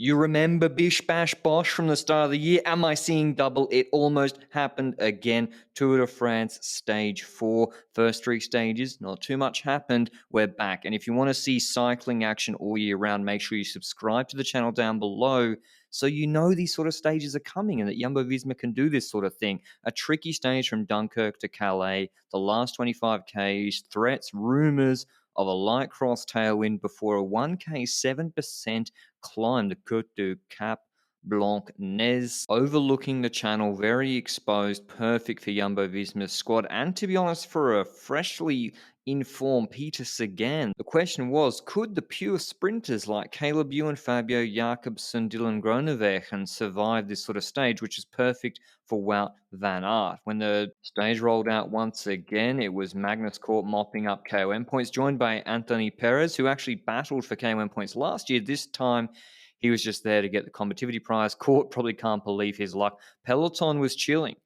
You remember Bish Bash Bosh from the start of the year? Am I seeing double? It almost happened again. Tour de France Stage 4. First three stages, not too much happened. We're back. And if you want to see cycling action all year round, make sure you subscribe to the channel down below so you know these sort of stages are coming and that Jumbo-Visma can do this sort of thing. A tricky stage from Dunkirk to Calais, the last 25Ks, threats, rumours of a light cross tailwind before a 1K 7% climb the Côte du Cap Blanc Nez, overlooking the channel, very exposed, perfect for Jumbo Visma's squad, and to be honest, for a freshly informed Peter Sagan. The question was, could the pure sprinters like Caleb Ewan, Fabio Jakobsen, Dylan Groenewegen survive this sort of stage, which is perfect for Wout van Aert? When the stage rolled out once again, it was Magnus Cort mopping up KOM points, joined by Anthony Perez, who actually battled for KOM points last year. This time, he was just there to get the combativity prize. Cort probably can't believe his luck. Peloton was chilling.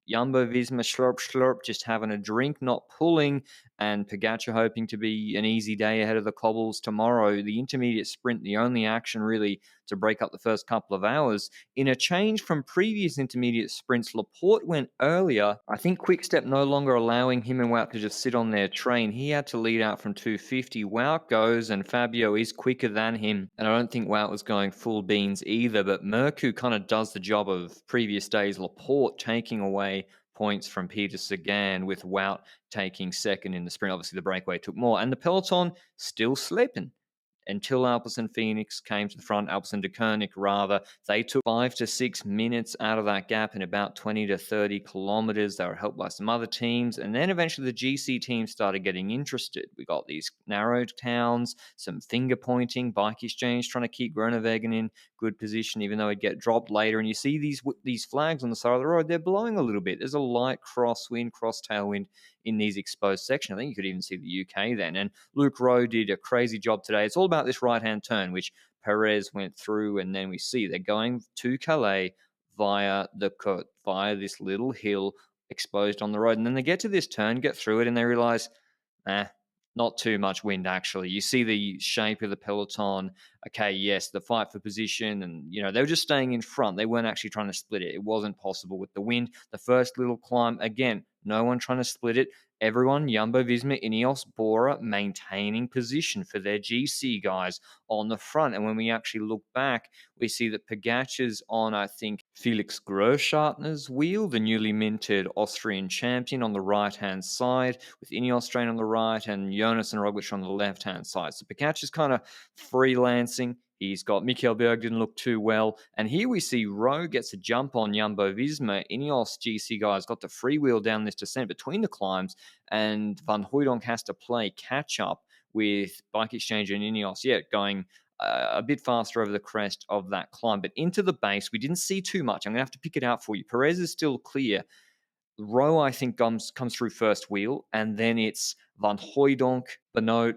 Jumbo Visma slurp slurp, just having a drink, not pulling, and Pogacar hoping to be an easy day ahead of the cobbles tomorrow. The intermediate sprint, the only action really to break up the first couple of hours. In a change from previous intermediate sprints, Laporte went earlier. I think Quickstep no longer allowing him and Wout to just sit on their train. He had to lead out from 250. Wout goes, and Fabio is quicker than him. And I don't think Wout was going full beans either, but Mercu kind of does the job of previous days. Laporte taking away points from Peter Sagan, with Wout taking second in the sprint. Obviously, the breakaway took more. And the peloton still slipping until Alpecin Phoenix came to the front, Alpecin de Koenig rather. They took 5 to 6 minutes out of that gap in about 20 to 30 kilometers. They were helped by some other teams. And then eventually the GC team started getting interested. We got these narrow towns, some finger pointing, Bike Exchange trying to keep Groenewegen in good position, even though he'd get dropped later. And you see these flags on the side of the road, they're blowing a little bit. There's a light crosswind, cross tailwind in these exposed sections. I think you could even see the UK then. And Luke Rowe did a crazy job today. It's all about this right-hand turn, which Perez went through, and then we see they're going to Calais via the Côte, via this little hill exposed on the road. And then they get to this turn, get through it, and they realize, not too much wind, actually. You see the shape of the peloton. Okay, yes, the fight for position, and, they were just staying in front. They weren't actually trying to split it. It wasn't possible with the wind. The first little climb, again, no one trying to split it. Everyone, Jumbo Visma, Ineos, Bora, maintaining position for their GC guys on the front. And when we actually look back, we see that Pogacar's on, I think, Felix Großschartner's wheel, the newly minted Austrian champion, on the right-hand side, with Ineos train on the right and Jonas and Roglic on the left-hand side. So Pogacar's kind of freelancing. He's got Mikkel Berg, didn't look too well. And here we see Rowe gets a jump on Jumbo-Visma. Ineos GC guys got the freewheel down this descent between the climbs, and Van Hooydonk has to play catch-up with Bike Exchange and Ineos, going a bit faster over the crest of that climb. But into the base, we didn't see too much. I'm going to have to pick it out for you. Perez is still clear. Rowe, I think, comes through first wheel, and then it's Van Hooydonk, Benoit,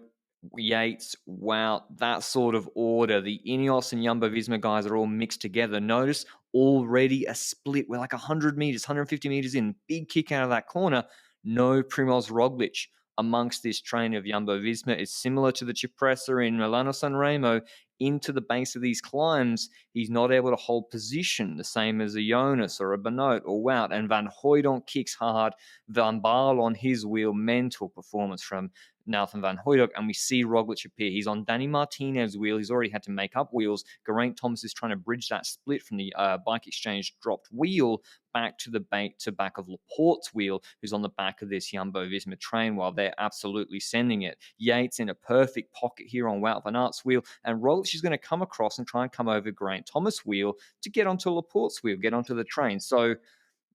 Yates, Wout, that sort of order. The Ineos and Jumbo-Visma guys are all mixed together. Notice already a split. We're like 100 meters, 150 meters in. Big kick out of that corner. No Primoz Roglic amongst this train of Jumbo-Visma. It's similar to the Cipressa in Milano Sanremo. Into the base of these climbs, he's not able to hold position, the same as a Jonas or a Benoit or Wout. And Van Hooydonk kicks hard. Van Baarle on his wheel, mental performance from Nathan Van Hooydonk, and we see Roglic appear. He's on Danny Martinez's wheel. He's already had to make up wheels. Geraint Thomas is trying to bridge that split from the Bike Exchange dropped wheel back to the back of Laporte's wheel, who's on the back of this Jumbo-Visma train, while they're absolutely sending it. Yates in a perfect pocket here on Wout van Aert's wheel, and Roglic is going to come across and try and come over Geraint Thomas' wheel to get onto Laporte's wheel, get onto the train. So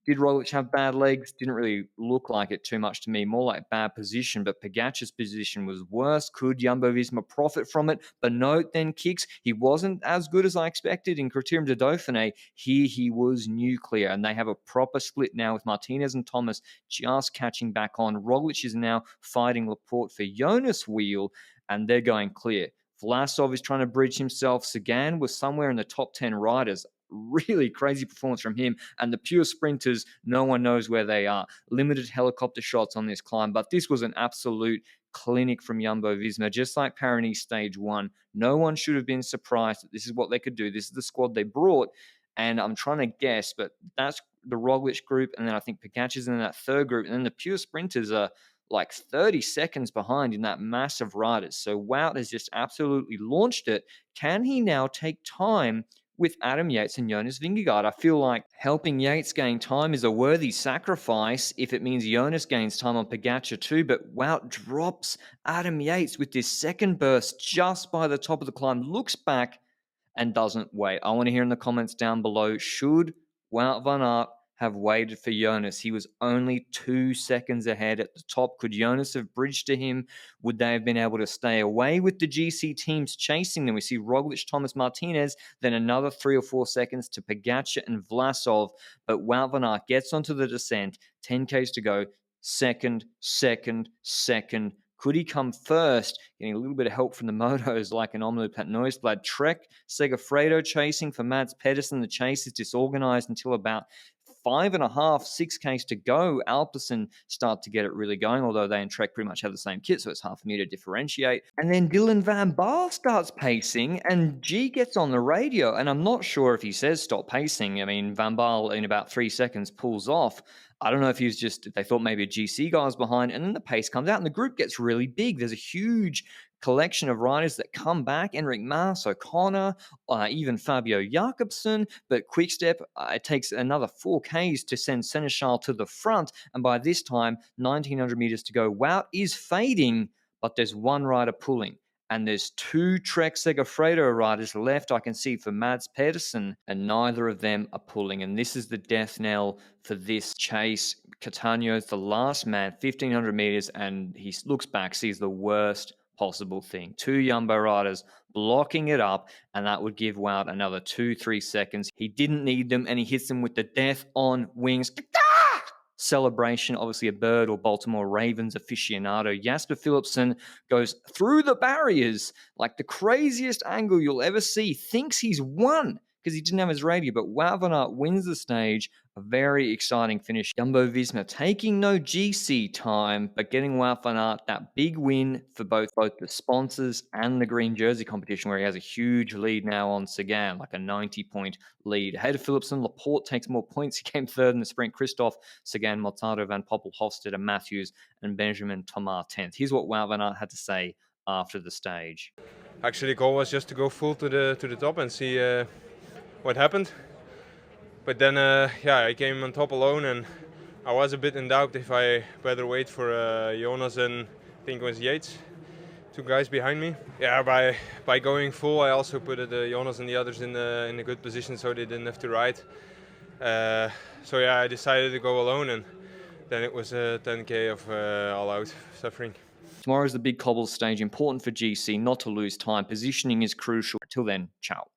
did Roglic have bad legs? Didn't really look like it too much to me. More like bad position, but Pogacar's position was worse. Could Jumbo-Visma profit from it? Benoit then kicks. He wasn't as good as I expected in Criterium de Dauphiné. Here he was nuclear, and they have a proper split now with Martinez and Thomas just catching back on. Roglic is now fighting Laporte for Jonas' wheel, and they're going clear. Vlasov is trying to bridge himself. Sagan was somewhere in the top 10 riders. really crazy performance from him. And the pure sprinters, no one knows where they are. Limited helicopter shots on this climb, but this was an absolute clinic from Jumbo Visma, just like Paris Stage 1. No one should have been surprised that this is what they could do. This is the squad they brought. And I'm trying to guess, but that's the Roglic group. And then I think Pogacar's in that third group. And then the pure sprinters are like 30 seconds behind in that mass of riders. So Wout has just absolutely launched it. Can he now take time with Adam Yates and Jonas Vingegaard? I feel like helping Yates gain time is a worthy sacrifice if it means Jonas gains time on Pogacar too, but Wout drops Adam Yates with this second burst just by the top of the climb, looks back and doesn't wait. I want to hear in the comments down below, should Wout van Aert have waited for Jonas? He was only 2 seconds ahead at the top. Could Jonas have bridged to him? Would they have been able to stay away with the GC teams chasing them? We see Roglic, Thomas Martinez, then another 3 or 4 seconds to Pogacar and Vlasov. But Wout van Aert gets onto the descent, 10Ks to go, second. Could he come first? Getting a little bit of help from the motos like an Omloop at Noisblad. Trek Segafredo chasing for Mads Pedersen. The chase is disorganized until about 5.5, 6Ks to go. Alpecin start to get it really going, although they and Trek pretty much have the same kit, so it's hard for me to differentiate. And then Dylan Van Baarle starts pacing, and G gets on the radio, and I'm not sure if he says stop pacing. I mean, Van Baarle in about 3 seconds pulls off. I don't know if they thought maybe a GC guy was behind, and then the pace comes out, and the group gets really big. There's a huge collection of riders that come back. Enric Mas, O'Connor, even Fabio Jakobsen. But Quickstep, it takes another 4Ks to send Seneschal to the front. And by this time, 1,900 meters to go. Wout is fading, but there's one rider pulling. And there's 2 Trek Segafredo riders left I can see for Mads Pedersen, and neither of them are pulling. And this is the death knell for this chase. Catano's the last man, 1,500 meters, and he looks back, sees the worst possible thing. 2 Jumbo riders blocking it up, and that would give Wout another 2-3 seconds. He didn't need them, and he hits them with the death on wings celebration. Obviously a Bird or Baltimore Ravens aficionado. Jasper Philipsen goes through the barriers like the craziest angle you'll ever see. Thinks he's won because he didn't have his radio, but Wout van Aert wins the stage. A very exciting finish. Jumbo Visma taking no GC time, but getting Wout van Aert that big win for both the sponsors and the green jersey competition, where he has a huge lead now on Sagan, like a 90-point lead. Ahead of Philipsen, Laporte takes more points. He came third in the sprint. Christoph, Sagan, Mortado, Van Poppel, Hofstede, and Matthews, and Benjamin Thomas 10th. Here's what Wout van Aert had to say after the stage. Actually, the goal was just to go full to the top and see what happened. But then, I came on top alone, and I was a bit in doubt if I better wait for Jonas and I think it was Yates, 2 guys behind me. Yeah, by going full, I also put Jonas and the others in a good position, so they didn't have to ride. I decided to go alone, and then it was a 10K of all out suffering. Tomorrow is the big cobble stage, important for GC not to lose time. Positioning is crucial. Until then, ciao.